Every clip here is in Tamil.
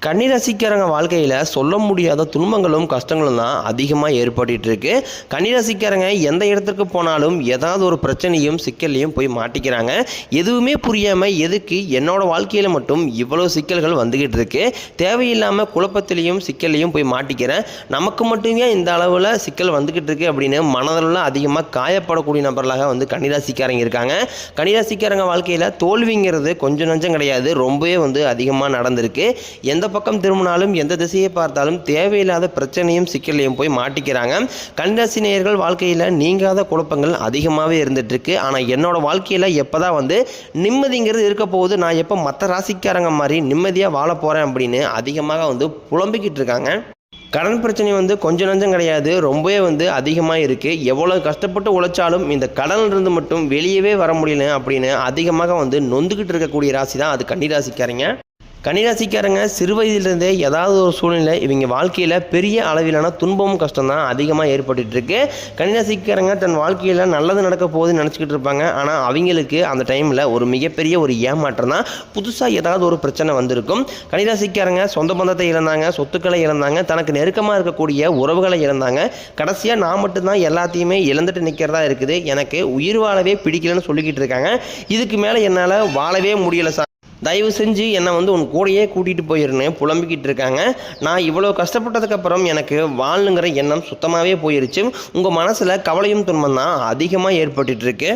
கன்னிராசிக்காரங்க வாழ்க்கையில் சொல்ல முடியாத துன்பங்களும் கஷ்டங்களும் தான் அதிகமாக ஏற்பட்டு இருக்கு. கன்னிராசிக்காரங்க எந்த இடத்துக்கு போனாலும் ஏதாவது ஒரு பிரச்சனையும் சிக்கல்லையும் போய் மாட்டிக்கிறாங்க. எதுவுமே புரியாமல் எதுக்கு என்னோட வாழ்க்கையில் மட்டும் இவ்வளோ சிக்கல்கள் வந்துக்கிட்டு இருக்கு, தேவையில்லாமல் குழப்பத்திலையும் சிக்கல்லையும் போய் மாட்டிக்கிறேன், நமக்கு மட்டுமே இந்த அளவில் சிக்கல் வந்துக்கிட்டு இருக்கு அப்படின்னு மனதில் அதிகமாக காயப்படக்கூடிய நபர்களாக கன்னிராசிக்காரங்க இருக்காங்க. கன்னிராசிக்காரங்க வாழ்க்கையில் தோல்விங்கிறது கொஞ்சம் நஞ்சம் கிடையாது, ரொம்பவே அதிகமாக நடந்திருக்கு. எந்த பக்கம் திரும்பினாலும் எந்த திசையை பார்த்தாலும் தேவையில்லாத பிரச்சனையும் சிக்கலையும் போய் மாட்டிக்கிறாங்க. கன்னிராசி நேயர்கள் வாழ்க்கையில் நீங்காத குழப்பங்கள் அதிகமாகவே இருந்துட்டு இருக்கு. ஆனால் என்னோட வாழ்க்கையில் எப்போதான் நிம்மதிங்கிறது இருக்க போகுது, நான் எப்போ மற்ற ராசிக்காரங்க மாதிரி நிம்மதியாக வாழ போகிறேன் அப்படின்னு அதிகமாக புலம்பிக்கிட்டு இருக்காங்க. கடன் பிரச்சனை கொஞ்சம் நஞ்சம் கிடையாது, ரொம்பவே அதிகமாக இருக்குது. எவ்வளோ கஷ்டப்பட்டு உழைச்சாலும் இந்த கடனிலிருந்து மட்டும் வெளியவே வர முடியல அப்படின்னு அதிகமாக நொந்துக்கிட்டு இருக்கக்கூடிய ராசி தான் அது கன்னிராசிக்காரங்க. கன்னிராசிக்காரங்க சிறு வயதிலிருந்தே ஏதாவது ஒரு சூழ்நிலை இவங்க வாழ்க்கையில் பெரிய அளவிலான துன்பமும் கஷ்டம் தான் அதிகமாக ஏற்பட்டுருக்கு. கன்னிராசிக்காரங்க தன் வாழ்க்கையில் நல்லது நடக்க போகுதுன்னு நினச்சிக்கிட்டு இருப்பாங்க. ஆனால் அவங்களுக்கு அந்த டைமில் ஒரு மிகப்பெரிய ஒரு ஏமாற்றம் தான், புதுசாக ஏதாவது ஒரு பிரச்சனை வந்திருக்கும். கன்னிராசிக்காரங்க சொந்த பந்தத்தை இழந்தாங்க, சொத்துக்களை இழந்தாங்க, தனக்கு நெருக்கமாக இருக்கக்கூடிய உறவுகளை இழந்தாங்க. கடைசியாக நான் மட்டும்தான் எல்லாத்தையுமே இழந்துட்டு நிற்கிறதா இருக்குது, எனக்கு உயிர் வாழவே பிடிக்கலன்னு சொல்லிக்கிட்டு இருக்காங்க. இதுக்கு மேலே என்னால் வாழவே முடியலை சார், தயவு செஞ்சு என்னை உன் கூடையே கூட்டிகிட்டு போயிருன்னு புலம்பிக்கிட்டு இருக்காங்க. நான் இவ்வளோ கஷ்டப்பட்டதுக்கப்புறம் எனக்கு வாழணுங்கிற எண்ணம் சுத்தமாகவே போயிருச்சு. உங்கள் மனசில் கவலையும் துன்பம் தான் அதிகமாக ஏற்பட்டுருக்கு.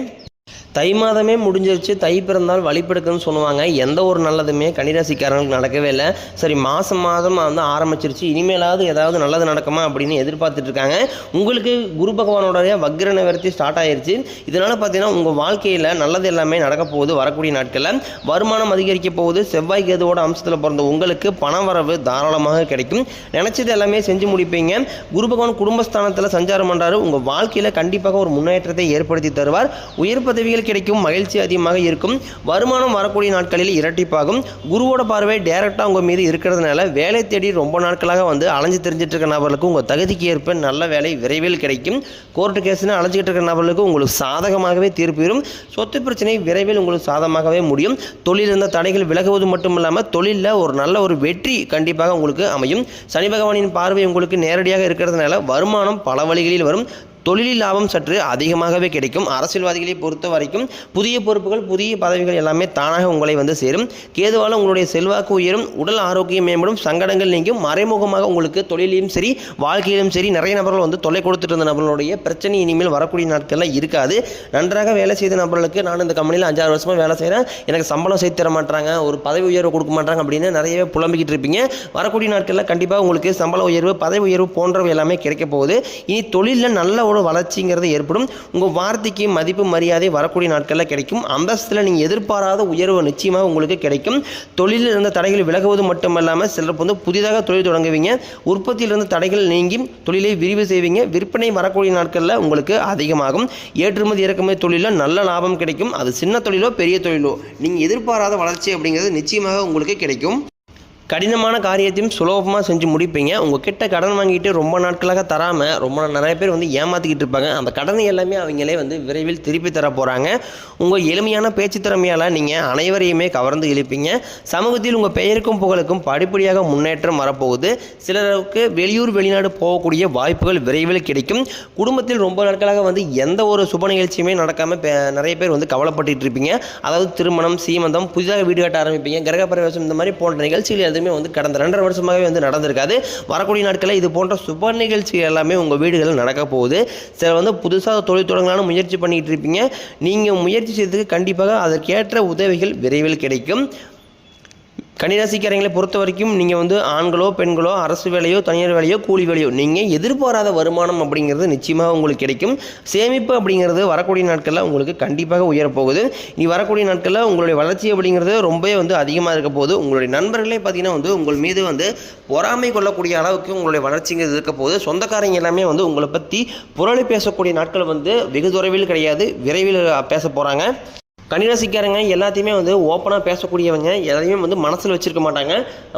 தை மாதமே முடிஞ்சிருச்சு, தை பிறந்தால் வழிபெடுக்குன்னு சொல்லுவாங்க. எந்த ஒரு நல்லதுமே கன்னிராசிக்காரங்களுக்கு நடக்கவே இல்லை. சரி, மாதம் ஆரம்பிச்சிருச்சு, இனிமேலாவது ஏதாவது நல்லது நடக்குமா அப்படின்னு எதிர்பார்த்துட்டு இருக்காங்க. உங்களுக்கு குரு பகவானோடைய வக்ர நிவர்த்தி ஸ்டார்ட் ஆயிடுச்சு. இதனால் பார்த்தீங்கன்னா உங்கள் வாழ்க்கையில் நல்லது எல்லாமே நடக்க போகுது. வரக்கூடிய நாட்களில் வருமானம் அதிகரிக்க போகுது. செவ்வாய் கேதுவோட அம்சத்தில் பிறந்த உங்களுக்கு பண வரவு தாராளமாக கிடைக்கும். நினச்சது எல்லாமே செஞ்சு முடிப்பீங்க. குரு பகவான் குடும்பஸ்தானத்தில் சஞ்சாரம் பண்ணுறாரு. உங்கள் வாழ்க்கையில் கண்டிப்பாக ஒரு முன்னேற்றத்தை ஏற்படுத்தி தருவார். உயர் பதவிகள் கிடைக்கும், மகிழ்ச்சி அதிகமாக இருக்கும். வருமானம் வரக்கூடிய நாட்களில் இரட்டிப்பாகும். குருவோட பார்வை டைரக்டா உங்க மீது இருக்கிறதுனால வேலை தேடி ரொம்ப நாட்களாக அலைஞ்சு தெரிஞ்சிட்டு இருக்க நபர்களுக்கு உங்க தகுதிக்கு ஏற்ப நல்ல வேலை விரைவில் கிடைக்கும். கோர்ட்டு கேஸ்னு அலைஞ்சிட்டு இருக்க நபர்களுக்கு உங்களுக்கு சாதகமாகவே தீர்ப்பு வரும். சொத்து பிரச்சனை விரைவில் உங்களுக்கு சாதகமாகவே முடியும். தொழில் இருந்த தடைகள் விலகுவது மட்டும் இல்லாமல் தொழிலில் ஒரு நல்ல ஒரு வெற்றி கண்டிப்பாக உங்களுக்கு அமையும். சனி பகவானின் பார்வை உங்களுக்கு நேரடியாக இருக்கிறதுனால வருமானம் பல வழிகளில் வரும். தொழிலில் லாபம் சற்று அதிகமாகவே கிடைக்கும். அரசியல்வாதிகளை பொறுத்த வரைக்கும் புதிய பொறுப்புகள், புதிய பதவிகள் எல்லாமே தானாக உங்களை சேரும். கேதுவால் உங்களுடைய செல்வாக்கு உயரும், உடல் ஆரோக்கியம் மேம்படும், சங்கடங்கள் நீங்கும். மறைமுகமாக உங்களுக்கு தொழிலையும் சரி வாழ்க்கையிலும் சரி நிறைய நபர்கள் தொல்லை கொடுத்துட்டு இருந்த நபர்களுடைய பிரச்சனை இனிமேல் வரக்கூடிய நாட்களில் இருக்காது. நன்றாக வேலை செய்த நபர்களுக்கு நான் இந்த கம்பெனியில் 5-6 வருஷமாக வேலை செய்கிறேன், எனக்கு சம்பளம் செய்து தர மாட்டாங்க, ஒரு பதவி உயர்வு கொடுக்க மாட்டாங்க அப்படின்னு நிறையவே புலம்பிக்கிட்டு இருப்பீங்க. வரக்கூடிய நாட்களில் கண்டிப்பாக உங்களுக்கு சம்பள உயர்வு, பதவி உயர்வு போன்றவை எல்லாமே கிடைக்க போகுது. இனி தொழிலில் நல்ல ஒரு வளர்ச்சிங்கிறது ஏற்படும். உங்கள் வார்த்தைக்கு மதிப்பு மரியாதை வரக்கூடிய நாட்களில் கிடைக்கும். அந்தஸ்தில் நீங்கள் எதிர்பாராத உயர்வு நிச்சயமாக உங்களுக்கு கிடைக்கும். தொழிலில் இருந்த தடைகள் விலகுவது மட்டுமல்லாமல் சிலர் புதிதாக தொழில் தொடங்குவீங்க. உற்பத்தியிலிருந்து தடைகள் நீங்கி தொழிலை விரிவு செய்வீங்க. விற்பனை வரக்கூடிய நாட்களில் உங்களுக்கு அதிகமாகும். ஏற்றுமதி இறக்குமதி தொழிலில் நல்ல லாபம் கிடைக்கும். அது சின்ன தொழிலோ பெரிய தொழிலோ நீங்கள் எதிர்பாராத வளர்ச்சி அப்படிங்கிறது நிச்சயமாக உங்களுக்கு கிடைக்கும். கடினமான காரியத்தையும் சுலபமாக செஞ்சு முடிப்பீங்க. உங்கள் கிட்ட கடன் வாங்கிட்டு ரொம்ப நாட்களாக தராமல் ரொம்ப நிறைய பேர் ஏமாற்றிக்கிட்டு இருப்பாங்க. அந்த கடனை எல்லாமே அவங்களே விரைவில் திருப்பி தர போகிறாங்க. உங்கள் எளிமையான பேச்சு திறமையால் நீங்கள் அனைவரையுமே கவர்ந்து இழுப்பீங்க. சமூகத்தில் உங்கள் பெயருக்கும் புகழுக்கும் படிப்படியாக முன்னேற்றம் வரப்போகுது. சிலருக்கு வெளியூர் வெளிநாடு போகக்கூடிய வாய்ப்புகள் விரைவில் கிடைக்கும். குடும்பத்தில் ரொம்ப நாட்களாக எந்த ஒரு சுப நிகழ்ச்சியுமே நடக்காமல் நிறைய பேர் கவலைப்பட்டு இருப்பீங்க. அதாவது திருமணம், சீமந்தம், புதிதாக வீடு கட்ட ஆரம்பிப்பீங்க, கிரகப்பிரவேசம், இந்த மாதிரி போன்ற நிகழ்ச்சிகள் கடந்த 2.5 வருஷமாகவே நடந்திருக்காது. வரக்கூடிய நாட்களில் இது போன்ற சுப நிகழ்ச்சிகள் எல்லாமே உங்கள் வீடுகளில் நடக்க போகுது. சில புதுசாக தொழில் தொடங்கலான்னு முயற்சி பண்ணிட்டு இருப்பீங்க. நீங்கள் முயற்சி செய்ததுக்கு கண்டிப்பாக அதற்கேற்ற உதவிகள் விரைவில் கிடைக்கும். கன்னிராசிக்காரங்களை பொறுத்த வரைக்கும் நீங்கள் ஆண்களோ பெண்களோ அரசு வேலையோ தனியார் வேலையோ கூலி வேலையோ நீங்கள் எதிர்பாராத வருமானம் அப்படிங்கிறது நிச்சயமாக உங்களுக்கு கிடைக்கும். சேமிப்பு அப்படிங்கிறது வரக்கூடிய நாட்களில் உங்களுக்கு கண்டிப்பாக உயரப்போகுது. இனி வரக்கூடிய நாட்களில் உங்களுடைய வளர்ச்சி அப்படிங்கிறது ரொம்பவே அதிகமாக இருக்க போகுது. உங்களுடைய நண்பர்களே பார்த்தீங்கன்னா உங்கள் மீது பொறாமை கொள்ளக்கூடிய அளவுக்கு உங்களுடைய வளர்ச்சிங்கிறது இருக்க போகுது. சொந்தக்காரங்க எல்லாமே உங்களை பற்றி புரளி பேசக்கூடிய நாட்கள் வெகு தொலைவில் கிடையாது, விரைவில் பேச போகிறாங்க. கன்னிராசிக்காரங்க எல்லாத்தையுமே வந்து ஓப்பனாக பேசக்கூடியவங்க, எதையுமே வந்து மனசில் வச்சுருக்க மாட்டாங்க.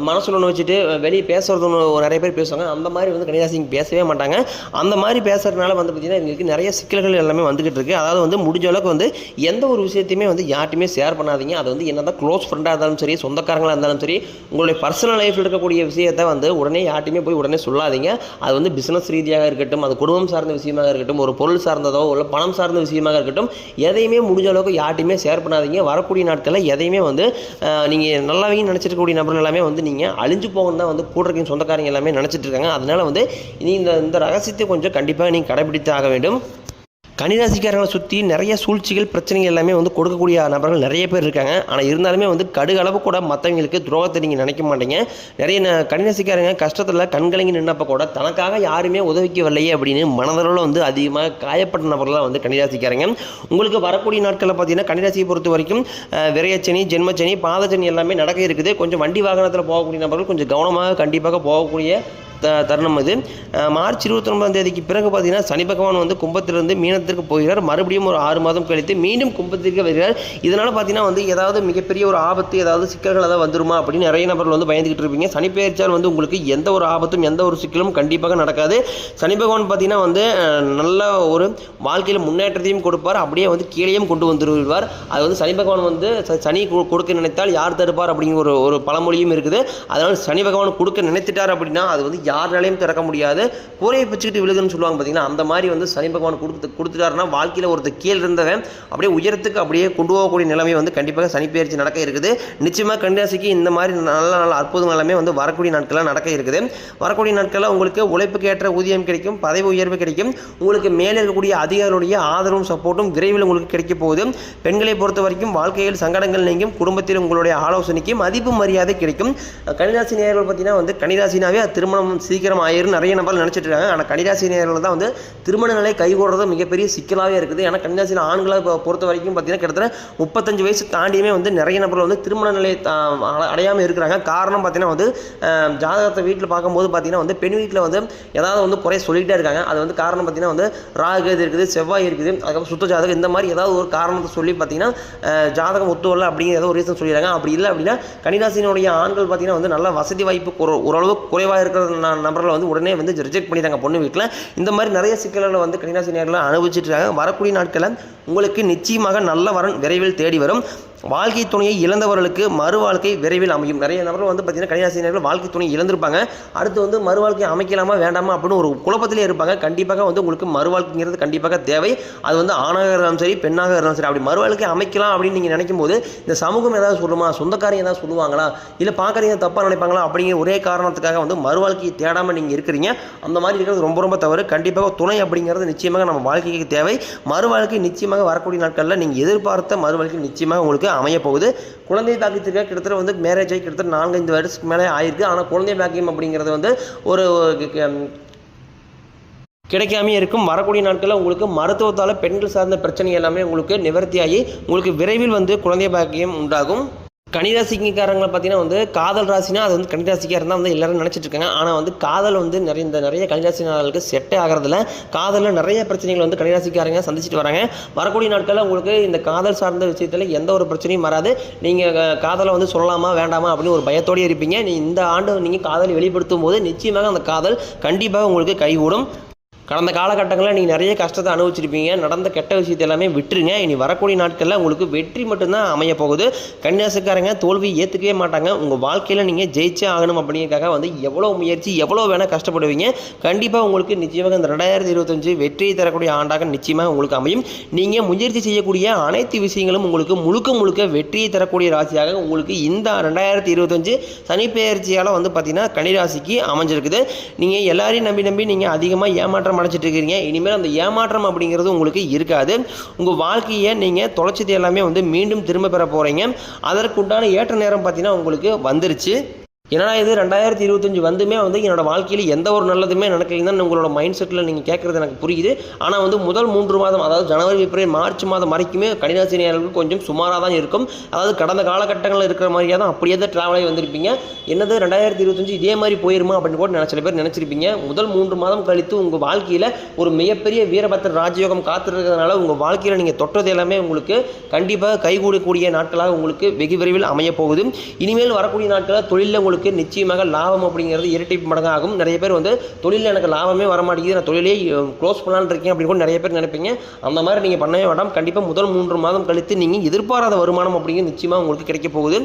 மனசில் ஒன்று வச்சுட்டு வெளியே பேசுகிறது ஒன்று நிறைய பேர் பேசுவாங்க. அந்த மாதிரி வந்து கன்னிராசிங்க பேசவே மாட்டாங்க. அந்த மாதிரி பேசுகிறதுனால வந்து பார்த்திங்கன்னா எங்களுக்கு நிறைய சிக்கல்கள் எல்லாமே வந்துக்கிட்டு இருக்குது. அதாவது வந்து முடிஞ்ச அளவுக்கு வந்து எந்த ஒரு விஷயத்தையுமே வந்து யார்ட்டையுமே ஷேர் பண்ணாதீங்க. அது வந்து என்ன தான் க்ளோஸ் ஃப்ரெண்டாக இருந்தாலும் சரி, சொந்தக்காரங்களாக இருந்தாலும் சரி, உங்களுடைய பர்சனல் லைஃப்பில் இருக்கக்கூடிய விஷயத்தை வந்து உடனே யார்ட்டையுமே போய் உடனே சொல்லாதீங்க. அது வந்து பிஸ்னஸ் ரீதியாக இருக்கட்டும், அது குடும்பம் சார்ந்த விஷயமாக இருக்கட்டும், ஒரு பொருள் சார்ந்ததோ இல்லை பணம் சார்ந்த விஷயமாக இருக்கட்டும், எதையுமே முடிஞ்ச அளவுக்கு யார்ட்டையுமே ஷேர் பண்ணாதீங்க. வரக்கூடிய நாட்களில் எதையுமே வந்து நீங்கள் நல்லாவே நினச்சிருக்கக்கூடிய நபர்கள் எல்லாமே வந்து நீங்கள் அழிஞ்சு போகணும் தான் வந்து கூட இருக்க சொந்தக்காரங்க எல்லாமே நினச்சிட்டு இருக்காங்க. அதனால் வந்து இந்த ரகசியத்தை கொஞ்சம் கண்டிப்பாக நீங்கள் கடைபிடித்து ஆக வேண்டும். கன்னிராசிக்காரர்களை சுற்றி நிறைய சூழ்ச்சிகள் பிரச்சனைகள் எல்லாமே வந்து கொடுக்கக்கூடிய நபர்கள் நிறைய பேர் இருக்காங்க. ஆனால் இருந்தாலுமே வந்து கடுகளவு கூட மற்றவங்களுக்கு துரோகத்தை நீங்கள் நினைக்க மாட்டீங்க. நிறைய கன்னிராசிக்காரங்க கஷ்டத்தில் கண்கலங்கி நின்னப்போ கூட தனக்காக யாருமே உதவிக்கு வரலையே அப்படின்னு மனதளவில் வந்து அதிகமாக காயப்பட்ட நபர்களாக வந்து கன்னிராசிக்காரங்க. உங்களுக்கு வரக்கூடிய நாட்களில் பார்த்தீங்கன்னா கன்னிராசியை பொறுத்த வரைக்கும் விரையச்சனி, ஜென்மச்சனி, பாதச்சனி எல்லாமே நடக்க இருக்குது. கொஞ்சம் வண்டி வாகனத்தில் போகக்கூடிய நபர்கள் கொஞ்சம் கவனமாக கண்டிப்பாக போகக்கூடிய தருணம் இது. மார்ச் 29 பிறகு பார்த்தீங்கன்னா சனி பகவான் வந்து கும்பத்திலிருந்து மீனத்திற்கு போகிறார். மறுபடியும் ஒரு 6 மாதம் கழித்து மீண்டும் கும்பத்திற்கு வருகிறார். இதனால் பார்த்தீங்கன்னா வந்து ஏதாவது மிகப்பெரிய ஒரு ஆபத்து, ஏதாவது சிக்கல்கள் ஏதாவது வந்துருமா அப்படின்னு நிறைய நபர்கள் வந்து பயந்துக்கிட்டு இருப்பீங்க. சனி பெயர்ச்சால் வந்து உங்களுக்கு எந்த ஒரு ஆபத்தும் எந்த ஒரு சிக்கலும் கண்டிப்பாக நடக்காது. சனி பகவான் பார்த்தீங்கன்னா வந்து நல்ல ஒரு வாழ்க்கையில் முன்னேற்றத்தையும் கொடுப்பார், அப்படியே வந்து கீழேயும் கொண்டு வந்துடுவார். அது வந்து சனி பகவான் வந்து சனி கொடுக்க நினைத்தால் யார் தடுப்பார் அப்படிங்கிற ஒரு பழமொழியும் இருக்குது. அதனால் சனி பகவான் கொடுக்க நினைத்துட்டார் அப்படின்னா அது வந்து யாராலையும் திறக்க முடியாது. கூரையை பிச்சுக்கிட்டு விழுதுன்னு சொல்லுவாங்க பார்த்தீங்கன்னா, அந்த மாதிரி வந்து சனி பகவான் கொடுத்துட்டாருன்னா வாழ்க்கையில் ஒருத்தர் கீழே இருந்தவன் அப்படியே உயரத்துக்கு அப்படியே கொண்டு போகக்கூடிய நிலைமை வந்து கண்டிப்பாக சனி பெயர்ச்சி நடக்க இருக்குது. நிச்சயமாக கன்னிராசிக்கு இந்த மாதிரி நல்ல நல்ல அற்புதங்கள் எல்லாமே வந்து வரக்கூடிய நாட்களாக நடக்க இருக்குது. வரக்கூடிய நாட்களில் உங்களுக்கு உழைப்புக்கு ஏற்ற ஊதியம் கிடைக்கும், பதவி உயர்வு கிடைக்கும், உங்களுக்கு மேலே இருக்கக்கூடிய அதிகாரிகளுடைய ஆதரவும் சப்போர்ட்டும் விரைவில் உங்களுக்கு கிடைக்க போகுது. பெண்களை பொறுத்த வரைக்கும் வாழ்க்கையில் சங்கடங்கள் நீங்கும், குடும்பத்தில் உங்களுடைய ஆலோசனைக்கு மதிப்பு மரியாதை கிடைக்கும். கன்னிராசி நேயர்கள் பார்த்தீங்கன்னா வந்து கன்னிராசினாவே திருமணம் சீக்கிரம் ஆயிரும் நிறைய நபர்கள் நினச்சிட்டு இருக்காங்க. ஆனால் கன்னிராசி நேயர்கள் தான் வந்து திருமண நிலை கைகூடுறது மிகப்பெரிய சிக்கலாகவே இருக்குது. ஏன்னா கன்னிராசியில் ஆண்களை பொறுத்த வரைக்கும் பார்த்தீங்கன்னா கிட்டத்தட்ட 35 வயசு தாண்டியுமே வந்து நிறைய நபர்கள் வந்து திருமண நிலையை அடையாமல் இருக்கிறாங்க. காரணம் பார்த்தீங்கன்னா வந்து ஜாதகத்தை வீட்டில் பார்க்கும்போது பார்த்தீங்கன்னா வந்து பெண் வீட்டில் வந்து ஏதாவது வந்து குறை சொல்லிகிட்டே இருக்காங்க. அது வந்து காரணம் பார்த்தீங்கன்னா வந்து ராகு இருக்குது, செவ்வாய் இருக்குது, அதுக்கப்புறம் சுத்த ஜாதகம், இந்த மாதிரி ஏதாவது ஒரு காரணத்தை சொல்லி பார்த்தீங்கன்னா ஜாதகம் ஒத்து வரல அப்படிங்கிற ஏதோ ஒரு ரீசன் சொல்லிடுறாங்க. அப்படி இல்லை அப்படின்னா கன்னிராசியினுடைய ஆண்கள் பார்த்தீங்கன்னா வந்து நல்ல வசதி வாய்ப்பு ஓரளவு குறைவாக இருக்கிற நபர்களை வந்து உடனே வந்து ரிஜெக்ட் பண்ணிட்டாங்க பொண்ணு வீட்டில். இந்த மாதிரி நிறைய சிக்கல்களை வந்து கன்னிராசி நேயர்கள் அனுபவிச்சுட்டு இருக்காங்க. வரக்கூடிய நாட்களில் உங்களுக்கு நிச்சயமாக நல்ல வரன் விரைவில் தேடி வரும். வாழ்க்கை துணையை இழந்தவர்களுக்கு மறு வாழ்க்கை விரைவில் அமையும். நிறைய நபர்கள் வந்து பார்த்தீங்கன்னா கன்னிராசினியர்கள் வாழ்க்கை துணை இழந்திருப்பாங்க. அடுத்து வந்து மறு வாழ்க்கை அமைக்கலாமா வேண்டாமா அப்படின்னு ஒரு குழப்பத்திலே இருப்பாங்க. கண்டிப்பாக வந்து உங்களுக்கு மறு வாழ்க்கைங்கிறது கண்டிப்பாக தேவை. அது வந்து ஆணாக இருந்தாலும் சரி, பெண்ணாக இருந்தாலும் சரி, அப்படி மறு வாழ்க்கை அமைக்கலாம் அப்படின்னு நீங்கள் நினைக்கும் போது இந்த சமூகம் ஏதாவது சொல்லுமா, சொந்தக்காரங்க ஏதாவது சொல்லுவாங்களா, இல்லை பார்க்குறீங்க தப்பாக நினைப்பாங்களா அப்படிங்கிற ஒரே காரணத்துக்காக வந்து மறு வாழ்க்கையை தேடாமல் நீங்கள் இருக்கிறீங்க. அந்த மாதிரி இருக்கிறது ரொம்ப ரொம்ப தவறு. கண்டிப்பாக துணை அப்படிங்கிறது நிச்சயமாக நம்ம வாழ்க்கைக்கு தேவை. மறு வாழ்க்கை நிச்சயமாக வரக்கூடிய நாட்களில் நீங்கள் எதிர்பார்த்த மறு வாழ்க்கை நிச்சயமாக உங்களுக்கு அமைய போகுது. குழந்தை பாக்கியத்திற்கு கிட்டத்தட்ட வந்து மேரேஜ் ஆகி கிட்டத்தட்ட 4-5 வருஷத்துக்கு மேலே ஆயிருக்கு. ஆனால் குழந்தை பாக்கியம் அப்படிங்கிறது வந்து ஒரு கிடைக்காமே இருக்கும். வரக்கூடிய நாட்களில் உங்களுக்கு மருத்துவத்தால் பெண்கள் சார்ந்த பிரச்சனை எல்லாமே உங்களுக்கு நிவர்த்தியாகி உங்களுக்கு விரைவில் வந்து குழந்தை பாக்கியம் உண்டாகும். கன்னிராசிக்காரங்களை பார்த்தீங்கன்னா வந்து காதல் ராசினா அது வந்து கன்னிராசிக்காக இருந்தால் வந்து எல்லாரும் நினச்சிட்டு இருக்காங்க. ஆனால் வந்து காதல் வந்து நிறைய கன்னிராசினார்களுக்கு செட்டே ஆகிறதுல காதலில் நிறைய பிரச்சனைகள் வந்து கன்னிராசிக்காரங்க சந்திச்சுட்டு வராங்க. வரக்கூடிய நாட்களில் உங்களுக்கு இந்த காதல் சார்ந்த விஷயத்தில் எந்த ஒரு பிரச்சனையும் வராது. நீங்கள் காதலை வந்து சொல்லலாமா வேண்டாமா அப்படின்னு ஒரு பயத்தோடு இருப்பீங்க. இந்த ஆண்டு நீங்கள் காதலை வெளிப்படுத்தும் போது நிச்சயமாக அந்த காதல் கண்டிப்பாக உங்களுக்கு கைகூடும். கடந்த காலகட்டங்களில் நீங்கள் நிறைய கஷ்டத்தை அனுபவிச்சிருப்பீங்க. நடந்த கெட்ட விஷயத்தை எல்லாமே விட்டுருங்க. இனி வரக்கூடிய நாட்களில் உங்களுக்கு வெற்றி மட்டும்தான் அமைய போகுது. கன்னிராசிக்காரங்க தோல்வி ஏற்றுக்கவே மாட்டாங்க. உங்கள் வாழ்க்கையில் நீங்கள் ஜெயிச்சே ஆகணும் அப்படிங்கிறதுக்காக வந்து எவ்வளோ முயற்சி எவ்வளோ வேணால் கஷ்டப்படுவீங்க. கண்டிப்பாக உங்களுக்கு நிச்சயமாக இந்த 2025 வெற்றியை தரக்கூடிய ஆண்டாக நிச்சயமாக உங்களுக்கு அமையும். நீங்கள் முயற்சி செய்யக்கூடிய அனைத்து விஷயங்களும் உங்களுக்கு முழுக்க வெற்றியை தரக்கூடிய ராசியாக உங்களுக்கு இந்த 2025 சனி பெயர்ச்சியால் வந்து பார்த்திங்கன்னா கன்னிராசிக்கு அமைஞ்சிருக்குது. நீங்கள் எல்லாரையும் நம்பி நீங்கள் அதிகமாக ஏமாற்றம் அடைச்சிட்டு இருக்கீங்க. இனிமேல் அந்த ஏமாற்றம் அப்படிங்கிறது உங்களுக்கு இருக்காது. உங்கள் வாழ்க்கையை நீங்கள் தொலைச்சது எல்லாமே வந்து மீண்டும் திரும்ப பெற போகிறீங்க. அதற்குண்டான ஏற்ற நேரம் பார்த்தீங்கன்னா உங்களுக்கு வந்துருச்சு. ஏன்னா இது 2025 வந்துமே வந்து என்னோட வாழ்க்கையில் எந்த ஒரு நல்லதுமே நடக்கலைன்னு உங்களோட மைண்ட் செட்டில் நீங்கள் கேட்குறது எனக்கு புரியுது. ஆனால் வந்து முதல் 3 மாதம், அதாவது ஜனவரி, பிப்ரவரி, மார்ச் மாதம் வரைக்குமே கன்னிராசி நேயர்களுக்கு கொஞ்சம் சுமாராக தான் இருக்கும். அதாவது கடந்த காலகட்டங்களில் இருக்கிற மாதிரியே தான் அப்படியே தான் ட்ராவல் ஆகி வந்திருப்பீங்க. என்னது 2025 இதே மாதிரி போயிருமா அப்படின்னு கூட சில பேர் நினச்சிருப்பீங்க. முதல் 3 மாதம் கழித்து உங்கள் வாழ்க்கையில் ஒரு மிகப்பெரிய வீரபத்திர ராஜயோகம் காத்திருக்கிறதுனால உங்கள் வாழ்க்கையில் நீங்கள் தொட்டது எல்லாமே உங்களுக்கு கண்டிப்பாக கைகூடக்கூடிய நாட்களாக உங்களுக்கு வெகு விரைவில் அமைய போகுது. இனிமேல் வரக்கூடிய நாட்களில் தொழிலில் உங்களுக்கு நிச்சயமாக லாபம் அப்படிங்கிறது இரட்டிப்பு மடங்காகும். நிறைய பேர் வந்து தொழிலில் எனக்கு லாபமே வர மாட்டேங்குது, நான் தொழிலே க்ளோஸ் பண்ணலான்னு இருக்கேன் அப்படின்னு கூட நிறைய பேர் நினைப்பீங்க. அந்த மாதிரி நீங்கள் பண்ணவே வேண்டாம். கண்டிப்பாக முதல் 3 மாதம் கழித்து நீங்கள் எதிர்பாராத வருமானம் அப்படிங்கிறது நிச்சயமாக உங்களுக்கு கிடைக்க போகுது.